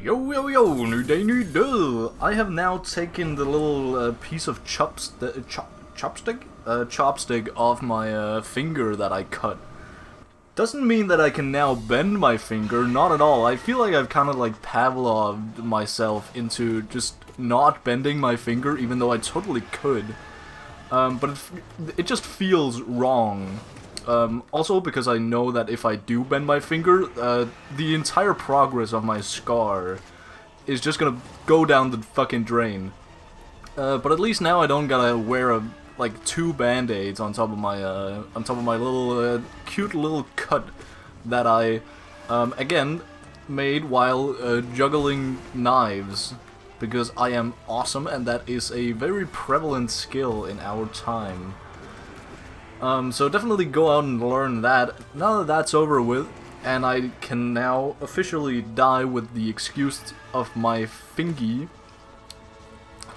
Yo yo yo, new day, new day. I have now taken the little piece of chopstick off my finger that I cut. Doesn't mean that I can now bend my finger, not at all. I feel like I've kind of like Pavloved myself into just not bending my finger, even though I totally could. But it just feels wrong. Also because I know that if I do bend my finger, the entire progress of my scar is just gonna go down the fucking drain. But at least now I don't gotta wear like 2 band-aids on top of my little cute little cut that I again made while juggling knives, because I am awesome and that is a very prevalent skill in our time. So definitely go out and learn that. Now that that's over with, and I can now officially die with the excuse of my fingy,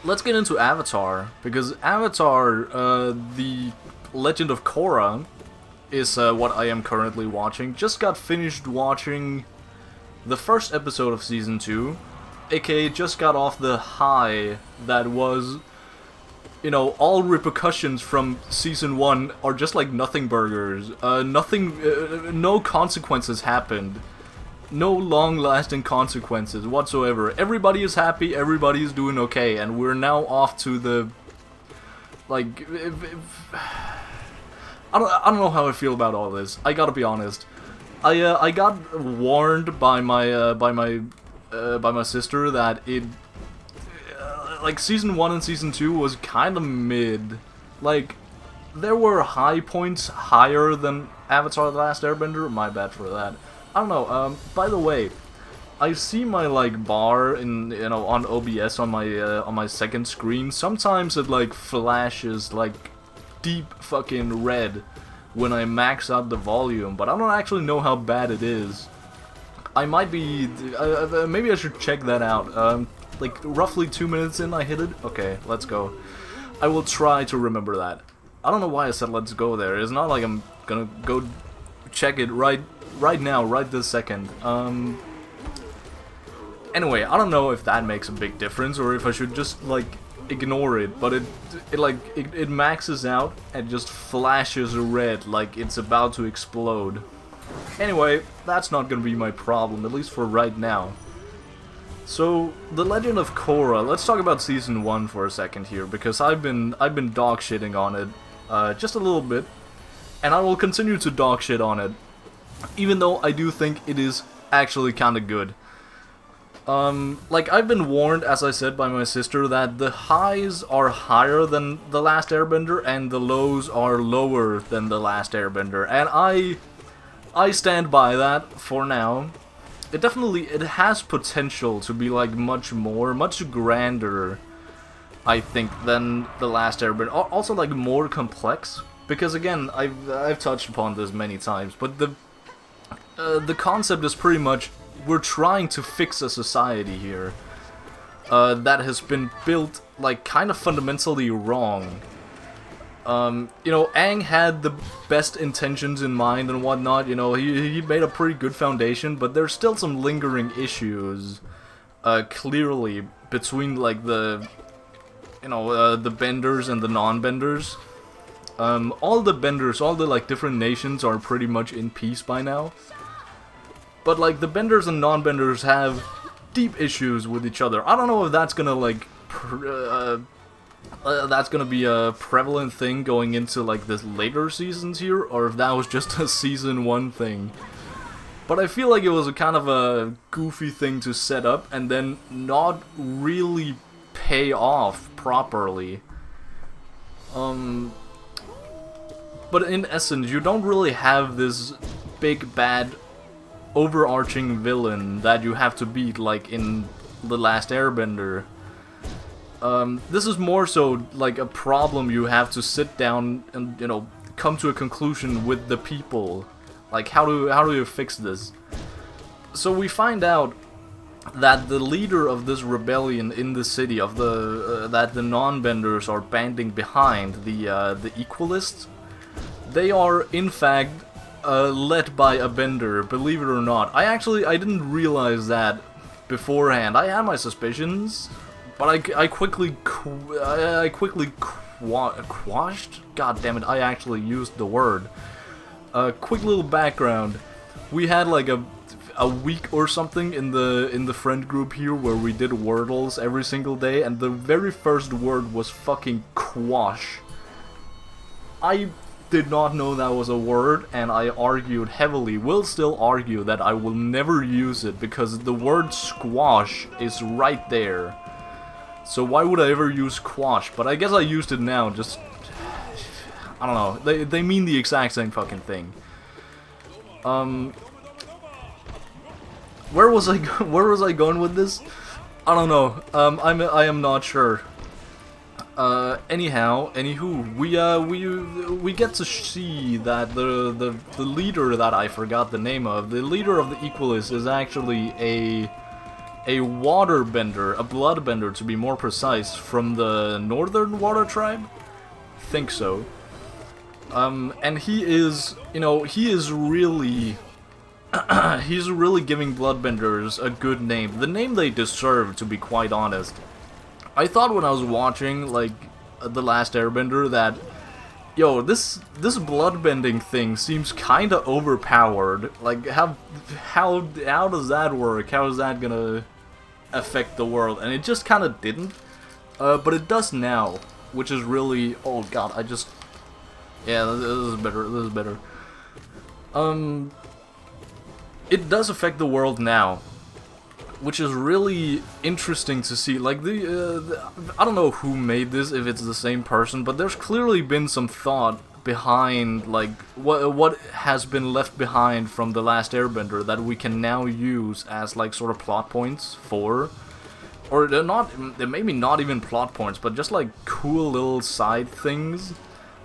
let's get into Avatar, because Avatar, the Legend of Korra, is what I am currently watching. Just got finished watching the first episode of Season 2, aka just got off the high that was, you know, all repercussions from Season 1 are just like nothing burgers. No consequences happened. No long-lasting consequences whatsoever. Everybody is happy, everybody is doing okay, and we're now off to the, like, I don't know how I feel about all this. I gotta be honest. I got warned by my sister that it, like, Season 1 and Season 2 was kind of mid. Like, there were high points higher than Avatar: The Last Airbender. My bad for that. I don't know. By the way, I see my like bar in, you know, on OBS on my second screen. Sometimes it like flashes like deep fucking red when I max out the volume, but I don't actually know how bad it is. I might be maybe I should check that out. Like roughly 2 minutes in, I hit it. Okay, let's go. I will try to remember that. I don't know why I said let's go there. It's not like I'm gonna go check it right now, right this second. Anyway, I don't know if that makes a big difference or if I should just like ignore it, but it maxes out and just flashes red like it's about to explode. Anyway, that's not gonna be my problem, at least for right now. So, The Legend of Korra, let's talk about Season 1 for a second here, because I've been dog shitting on it, just a little bit, and I will continue to dog shit on it, even though I do think it is actually kinda good. Like, I've been warned, as I said, by my sister, that the highs are higher than The Last Airbender, and the lows are lower than The Last Airbender, and I stand by that for now. It has potential to be like much grander, I think, than The Last Airbender. Also like more complex, because again, I've touched upon this many times, but the concept is pretty much we're trying to fix a society here that has been built like kind of fundamentally wrong. You know, Aang had the best intentions in mind and whatnot, you know, he made a pretty good foundation, but there's still some lingering issues, clearly, between, like, the, you know, the benders and the non-benders. All the benders, all the, like, different nations are pretty much in peace by now. But, like, the benders and non-benders have deep issues with each other. I don't know if that's gonna, like, that's gonna be a prevalent thing going into like this later seasons here, or if that was just a Season 1 thing. But I feel like it was a kind of a goofy thing to set up and then not really pay off properly. But in essence, you don't really have this big bad overarching villain that you have to beat like in The Last Airbender. This is more so like a problem you have to sit down and, you know, come to a conclusion with the people. Like, how do you fix this? So we find out that the leader of this rebellion in the city, of the that the non-benders are banding behind, the Equalists, they are in fact led by a bender, believe it or not. I didn't realize that beforehand. I had my suspicions, but I quickly quashed. God damn it! I actually used the word. Quick little background. We had like a week or something in the friend group here where we did wordles every single day, and the very first word was fucking quash. I did not know that was a word, and I argued heavily, will still argue, that I will never use it because the word squash is right there. So why would I ever use quash? But I guess I used it now, just... I don't know, they mean the exact same fucking thing. Where was I going with this? I don't know. I am not sure. Anywho, we get to see that the leader that I forgot the name of, the leader of the Equalists, is actually a waterbender, a bloodbender to be more precise, from the Northern Water Tribe? Think so. And he is, you know, he is really... he's really giving bloodbenders a good name. The name they deserve, to be quite honest. I thought when I was watching, like, The Last Airbender that, yo, this bloodbending thing seems kinda overpowered. Like, how does that work? How is that gonna affect the world? And it just kinda didn't. But it does now, which is really, oh god, yeah, this is better, it does affect the world now, which is really interesting to see. Like, I don't know who made this, if it's the same person, but there's clearly been some thought behind, like, what has been left behind from The Last Airbender that we can now use as, like, sort of plot points for, or they're not, maybe not even plot points, but just, like, cool little side things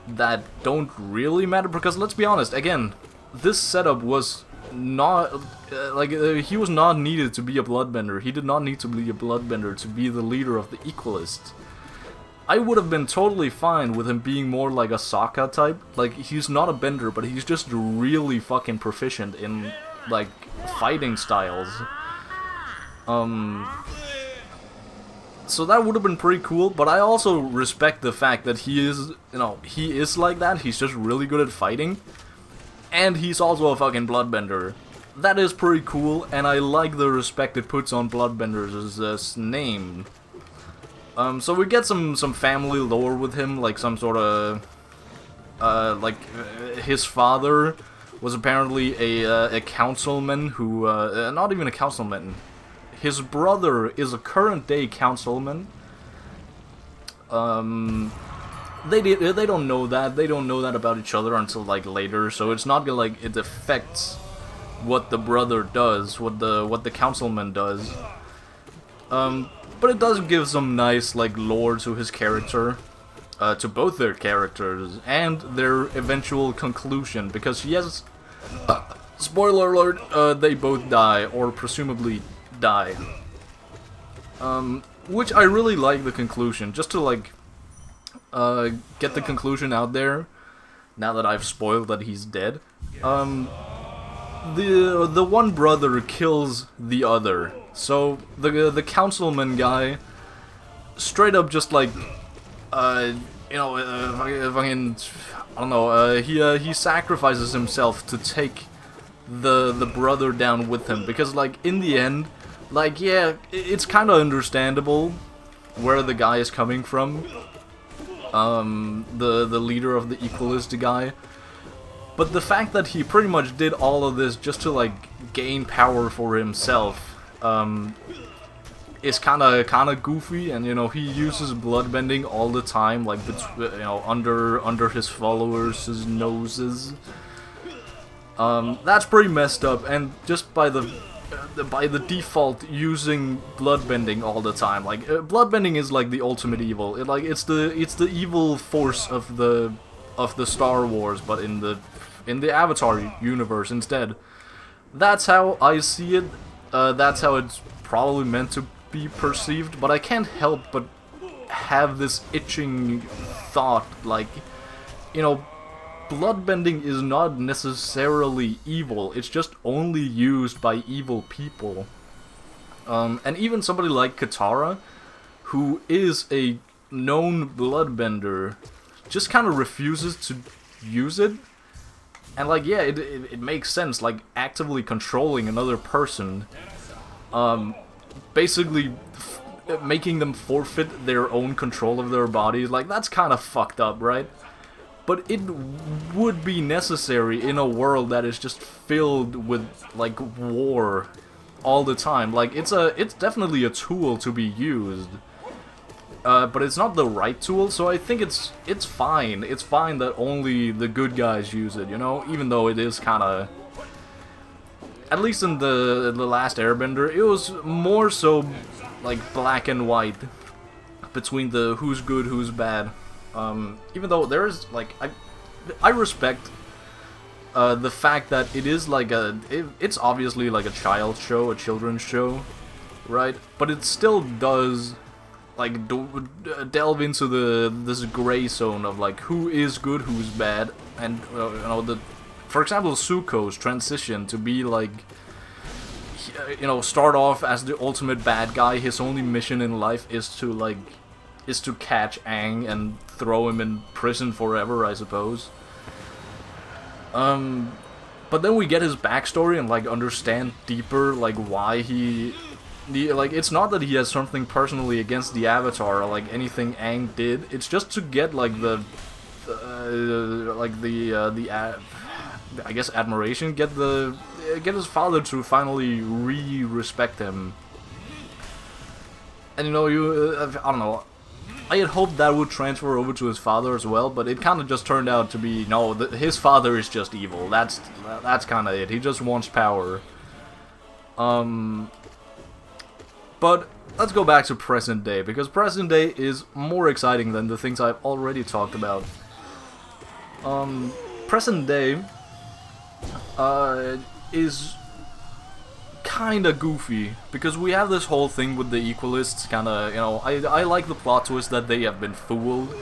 that don't really matter, because let's be honest, again, this setup was not, he was not needed to be a bloodbender. He did not need to be a bloodbender to be the leader of the Equalists. I would have been totally fine with him being more like a Sokka type. Like, he's not a bender, but he's just really fucking proficient in, like, fighting styles. So that would have been pretty cool, but I also respect the fact that he is, you know, he is like that. He's just really good at fighting. And he's also a fucking bloodbender. That is pretty cool, and I like the respect it puts on bloodbenders' name. So we get some family lore with him, like some sort of, his father was apparently a councilman who, not even a councilman. His brother is a current day councilman. They don't know that. They don't know that about each other until, like, later. So it's not gonna, like, it affects what the brother does, what the councilman does. But it does give some nice, like, lore to his character, to both their characters and their eventual conclusion. Because yes, spoiler alert, they both die, or presumably die. Which I really like the conclusion, just to, like, get the conclusion out there, now that I've spoiled that he's dead. The one brother kills the other, so the councilman guy straight up just, like, fucking, I don't know, he sacrifices himself to take the brother down with him, because, like, in the end, like, yeah, it's kind of understandable where the guy is coming from. The leader of the Equalist guy. But the fact that he pretty much did all of this just to, like, gain power for himself, is kinda goofy, and, you know, he uses bloodbending all the time, like, you know, under his followers' noses. That's pretty messed up, and just by the default using bloodbending all the time, like, bloodbending is like the ultimate evil. It's the evil force of the Star Wars, but in the Avatar universe instead. That's how I see it. That's how it's probably meant to be perceived. But I can't help but have this itching thought, like, you know, bloodbending is not necessarily evil, it's just only used by evil people. And even somebody like Katara, who is a known bloodbender, just kind of refuses to use it. And like, yeah, it makes sense, like actively controlling another person, basically making them forfeit their own control of their bodies, like that's kind of fucked up, right? But it would be necessary in a world that is just filled with like war all the time. Like it's definitely a tool to be used. But it's not the right tool, so I think it's fine. It's fine that only the good guys use it, you know? Even though it is kind of... At least in the last Airbender, it was more so, like, black and white. Between the who's good, who's bad. Even though there's, like... I respect the fact that it is like a... It's obviously like a child show, a children's show, right? But it still does... like delve into this gray zone of like who is good, who's bad, and you know, for example, Zuko's transition to be like, you know, start off as the ultimate bad guy. His only mission in life is to catch Aang and throw him in prison forever, I suppose. But then we get his backstory and like understand deeper like why he. Like, it's not that he has something personally against the Avatar or, like, anything Aang did. It's just to get, like, I guess, admiration. Get his father to finally respect him. And, you know, I don't know. I had hoped that would transfer over to his father as well, but it kind of just turned out to be, no, his father is just evil. That's kind of it. He just wants power. But let's go back to present day, because present day is more exciting than the things I've already talked about. Present day is kinda goofy, because we have this whole thing with the Equalists, kinda, you know, I like the plot twist that they have been fooled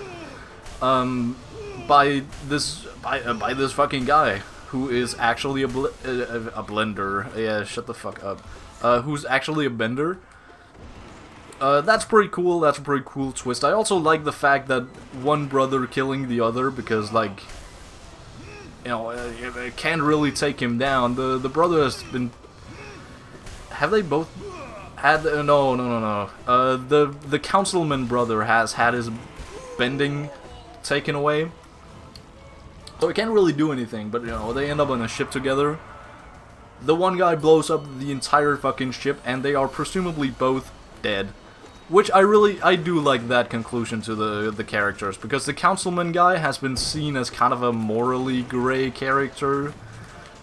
by this fucking guy, who is actually a blender. Yeah, shut the fuck up. Who's actually a bender. That's pretty cool, that's a pretty cool twist. I also like the fact that one brother killing the other, because, like, you know, it can't really take him down. The brother has been... Have they both had... No. The councilman brother has had his bending taken away. So he can't really do anything, but, you know, they end up on a ship together. The one guy blows up the entire fucking ship, and they are presumably both dead. Which I do like that conclusion to the characters, because the councilman guy has been seen as kind of a morally gray character,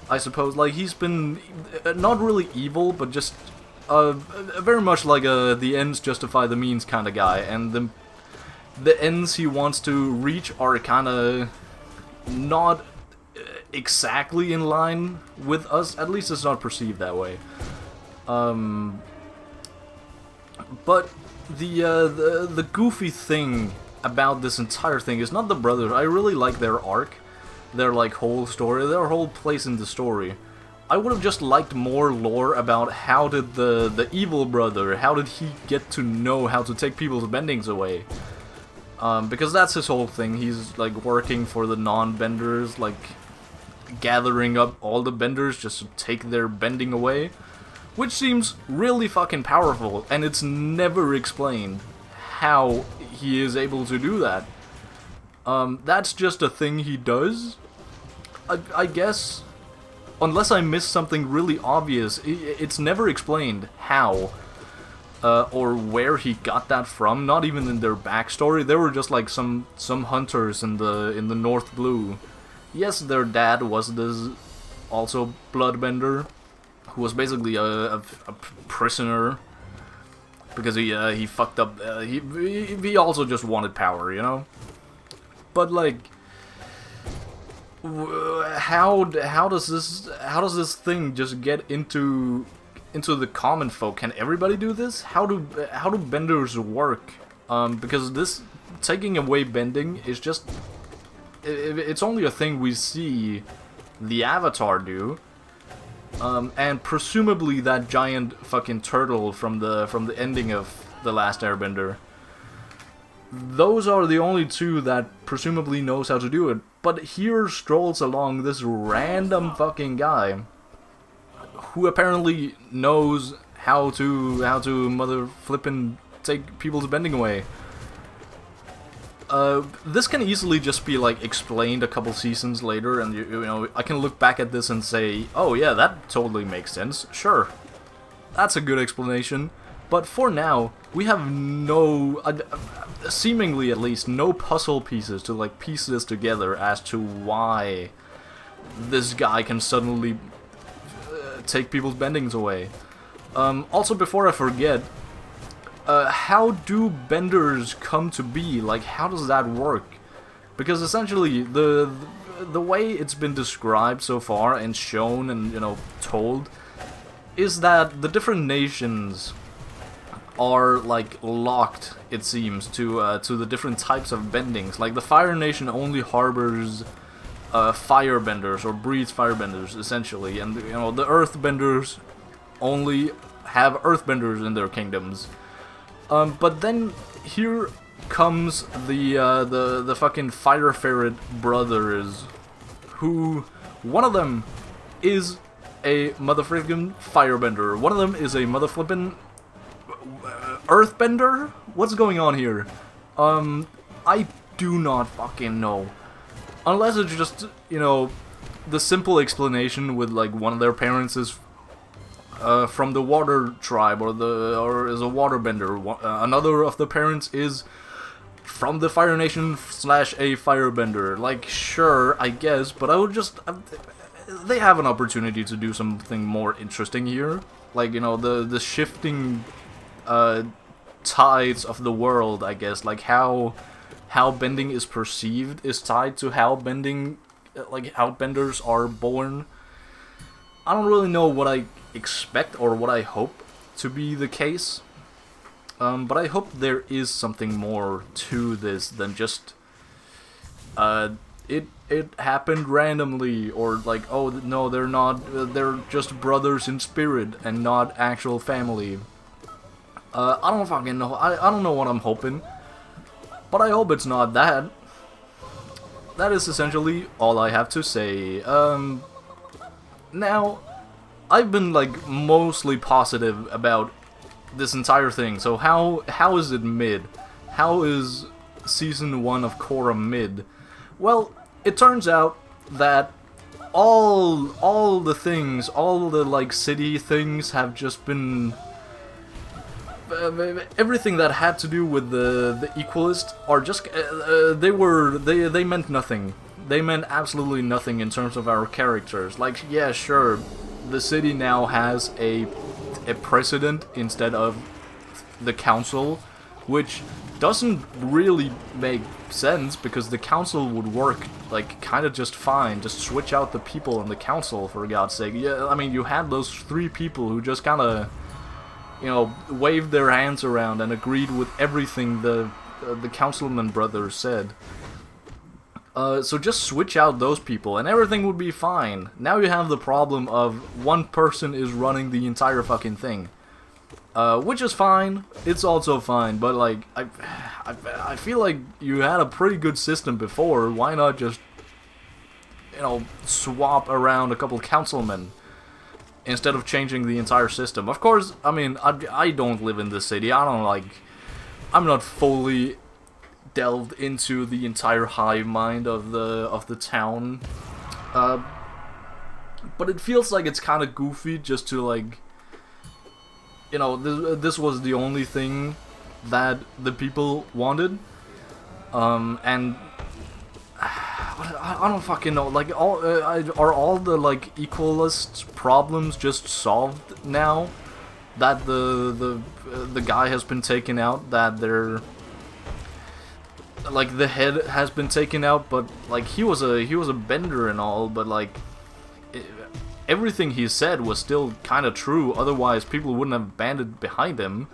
I suppose. Like, he's been not really evil, but just very much like the ends justify the means kind of guy, and the ends he wants to reach are kind of not exactly in line with us. At least it's not perceived that way. But the goofy thing about this entire thing is not the brothers. I really like their arc, their like whole story, their whole place in the story. I would have just liked more lore about how did the evil brother, how did he get to know how to take people's bendings away? Because that's his whole thing. He's like working for the non-benders, like gathering up all the benders just to take their bending away. Which seems really fucking powerful, and it's never explained how he is able to do that. That's just a thing he does, I guess. Unless I missed something really obvious, it's never explained how or where he got that from. Not even in their backstory. They were just like some hunters in the North Blue. Yes, their dad was this also bloodbender, who was basically a prisoner because he fucked up. He also just wanted power, you know. But like, how does this thing just get into the common folk? Can everybody do this? How do benders work? Because this taking away bending is just it's only a thing we see the Avatar do. and presumably that giant fucking turtle from the ending of The Last Airbender. Those are the only two that presumably knows how to do it. But here strolls along this random fucking guy who apparently knows how to mother flippin' take people's bending away. This can easily just be like explained a couple seasons later, and you know, I can look back at this and say, oh yeah, that totally makes sense. Sure, that's a good explanation. But for now, we have no, seemingly at least, no puzzle pieces to like piece this together as to why this guy can suddenly take people's bendings away. Also, before I forget, how do benders come to be? Like, how does that work? Because essentially, the way it's been described so far and shown and, you know, told is that the different nations are like locked, it seems, to the different types of bendings. Like the Fire Nation only harbors firebenders or breeds firebenders, essentially, and you know the Earthbenders only have Earthbenders in their kingdoms. But then here comes the fucking Fire Ferret brothers, who one of them is a motherfucking firebender, one of them is a motherflippin' Earthbender? What's going on here? I do not fucking know. Unless it's just, you know, the simple explanation with like one of their parents is from the water tribe or is a waterbender. Another of the parents is from the Fire Nation / a firebender. Like, sure, I guess, but I would just they have an opportunity to do something more interesting here. Like, you know, the shifting tides of the world, I guess, like how bending is perceived is tied to how bending, like how benders are born. I don't really know what I expect or what I hope to be the case, but I hope there is something more to this than just it happened randomly, or like, oh no, they're not, they're just brothers in spirit and not actual family. I don't fucking know. I don't know what I'm hoping, but I hope it's not that. That is essentially all I have to say. Now, I've been like mostly positive about this entire thing. So how is it mid? How is season 1 of Korra mid? Well, it turns out that all the things, all the like city things have just been everything that had to do with the Equalist are just they meant nothing. They meant absolutely nothing in terms of our characters. Like, yeah, sure, the city now has a president instead of the council, which doesn't really make sense because the council would work like kind of just fine. Just switch out the people in the council, for God's sake. Yeah, I mean, you had those 3 people who just kind of, you know, waved their hands around and agreed with everything the councilman brothers said. So just switch out those people and everything would be fine. Now you have the problem of one person is running the entire fucking thing. Which is fine. It's also fine, but like, I feel like you had a pretty good system before. Why not just, you know, swap around a couple councilmen instead of changing the entire system? Of course, I mean, I don't live in this city. I'm not fully delved into the entire hive mind of the town. But it feels like it's kind of goofy just to like, you know, this was the only thing that the people wanted, and I don't fucking know. Like, are all the like Equalist problems just solved now that the guy has been taken out? That they're like the head has been taken out, but like he was a bender and all, but like everything he said was still kind of true. Otherwise, people wouldn't have banded behind him.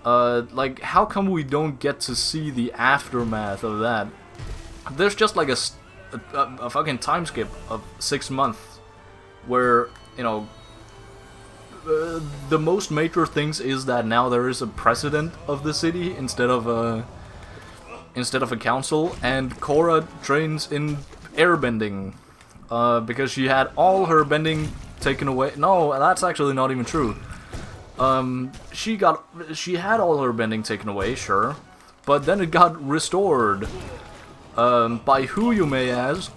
Like, how come we don't get to see the aftermath of that? There's just like a fucking time skip of 6 months where you know, the most major things is that now there is a president of the city instead of a council, and Korra trains in airbending because she had all her bending taken away. No, that's actually not even true. She had all her bending taken away, sure, but then it got restored. By who, you may ask?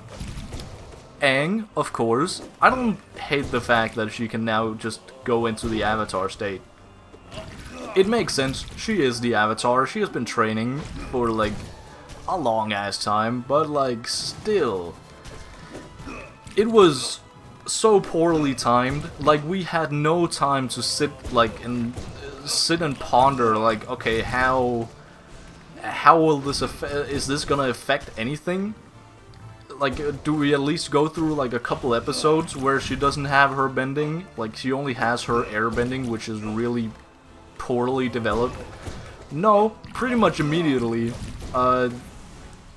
Aang, of course. I don't hate the fact that she can now just go into the Avatar state. It makes sense. She is the Avatar. She has been training for, like, a long-ass time, but, like, still. It was so poorly timed. Like, we had no time to sit and ponder, like, okay, how will this is this gonna affect anything? Like, do we at least go through, like, a couple episodes where she doesn't have her bending? Like, she only has her air bending, which is really poorly developed. No, pretty much immediately,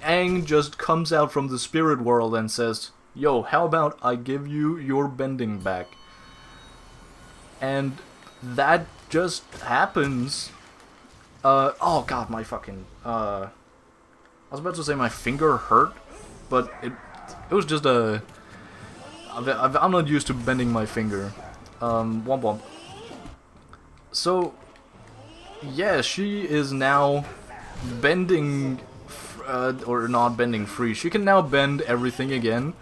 Aang just comes out from the spirit world and says, yo, how about I give you your bending back? And that just happens. Oh god, my fucking, I was about to say my finger hurt, but it was just a... I'm not used to bending my finger. Womp womp. So, yeah, she is now bending, or not bending free. She can now bend everything again.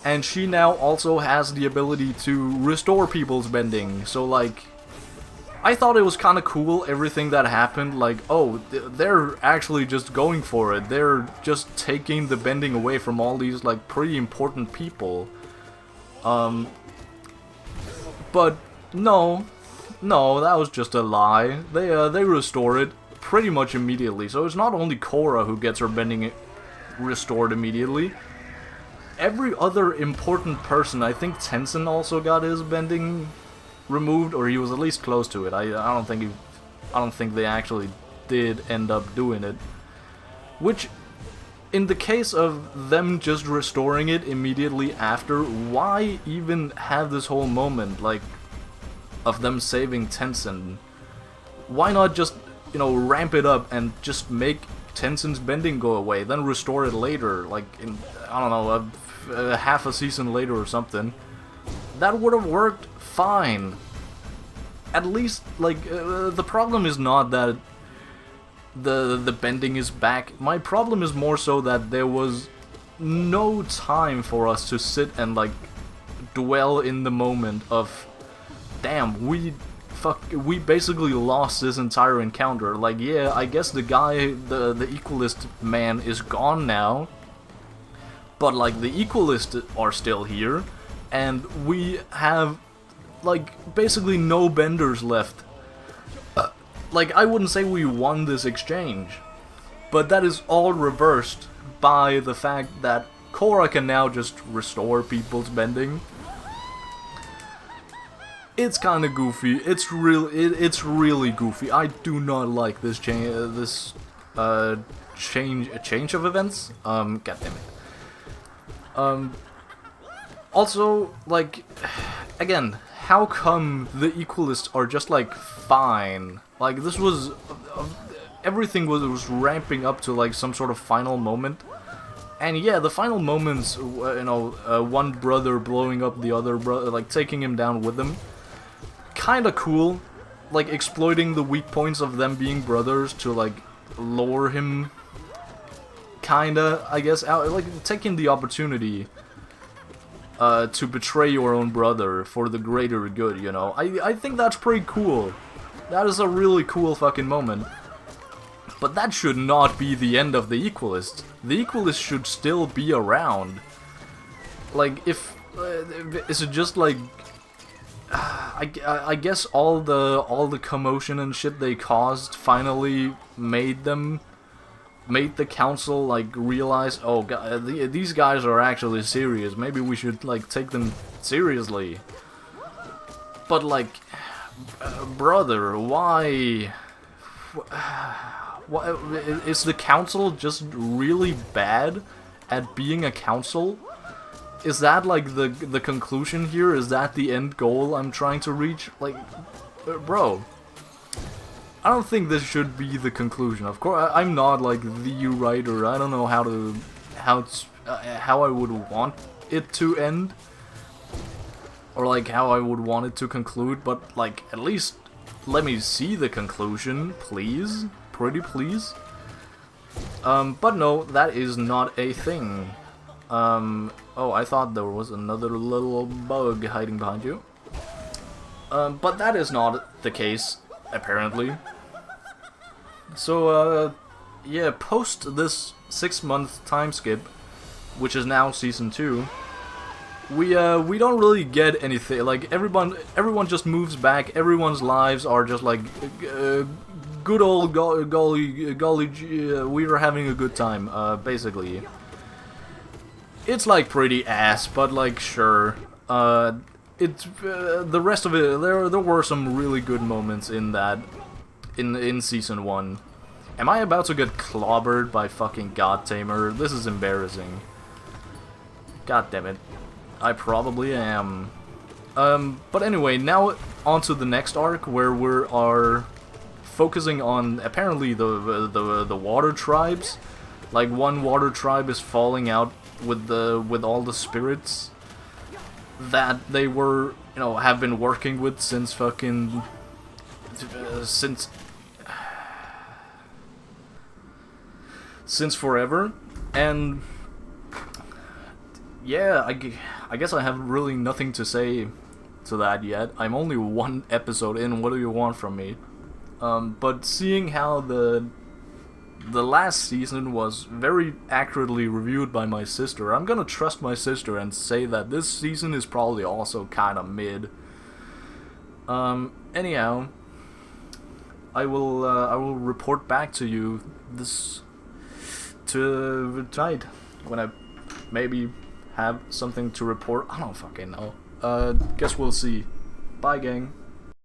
And she now also has the ability to restore people's bending. So, like, I thought it was kind of cool, everything that happened. Like, oh, they're actually just going for it. They're just taking the bending away from all these, like, pretty important people. But no, that was just a lie. They restore it pretty much immediately. So it's not only Korra who gets her bending restored immediately. Every other important person, I think Tenzin also got his bending removed, or he was at least close to it. I don't think they actually did end up doing it. Which, in the case of them just restoring it immediately after, why even have this whole moment, like, of them saving Tenzin? Why not just, you know, ramp it up and just make Tenzin's bending go away, then restore it later, like, in, I don't know, half a season later or something? That would have worked fine. At least, like, the problem is not that the bending is back. My problem is more so that there was no time for us to sit and, like, dwell in the moment of, damn, we basically lost this entire encounter. Like, yeah, I guess the guy, the Equalist man is gone now, but, like, the Equalists are still here, and we have, like, basically no benders left. Like, I wouldn't say we won this exchange, but that is all reversed by the fact that Korra can now just restore people's bending. It's kind of goofy. It's really goofy. I do not like this change of events. God damn it. Also, like, again, how come the Equalists are just, like, fine? Like, this was, everything was ramping up to, like, some sort of final moment. And yeah, the final moments, you know, one brother blowing up the other brother, like, taking him down with them, kinda cool. Like, exploiting the weak points of them being brothers to, like, lower him, kinda, I guess, out, like, taking the opportunity to betray your own brother for the greater good, you know. I think that's pretty cool. That is a really cool fucking moment. But that should not be the end of the Equalist. The Equalist should still be around. Like, if is it just like, I guess all the commotion and shit they caused finally made the council, like, realize, oh god, these guys are actually serious. Maybe we should, like, take them seriously. But, like, brother, why? Is the council just really bad at being a council? is that like the conclusion here? Is that the end goal I'm trying to reach? Like, bro, I don't think this should be the conclusion. Of course, I'm not like the writer. I don't know how I would want it to end, or like how I would want it to conclude. But like, at least let me see the conclusion, please, pretty please. But no, that is not a thing. Oh, I thought there was another little bug hiding behind you. But that is not the case, apparently. So, yeah, post this 6-month time skip, which is now season 2, we don't really get anything. Like, everyone just moves back. Everyone's lives are just like good old golly, we were having a good time. Basically, it's like pretty ass, but like sure. It's the rest of it. There were some really good moments in that. In season 1. Am I about to get clobbered by fucking God Tamer? This is embarrassing. God damn it. I probably am. But anyway, now onto the next arc where we are focusing on apparently the water tribes. Like, one water tribe is falling out with all the spirits that they were, you know, have been working with since fucking since forever. And yeah, I guess I have really nothing to say to that yet. I'm only 1 episode in. What do you want from me? But seeing how the last season was very accurately reviewed by my sister, I'm gonna trust my sister and say that this season is probably also kinda mid. Anyhow, I will report back to you tonight when I maybe have something to report. I don't fucking know. Guess we'll see. Bye, gang.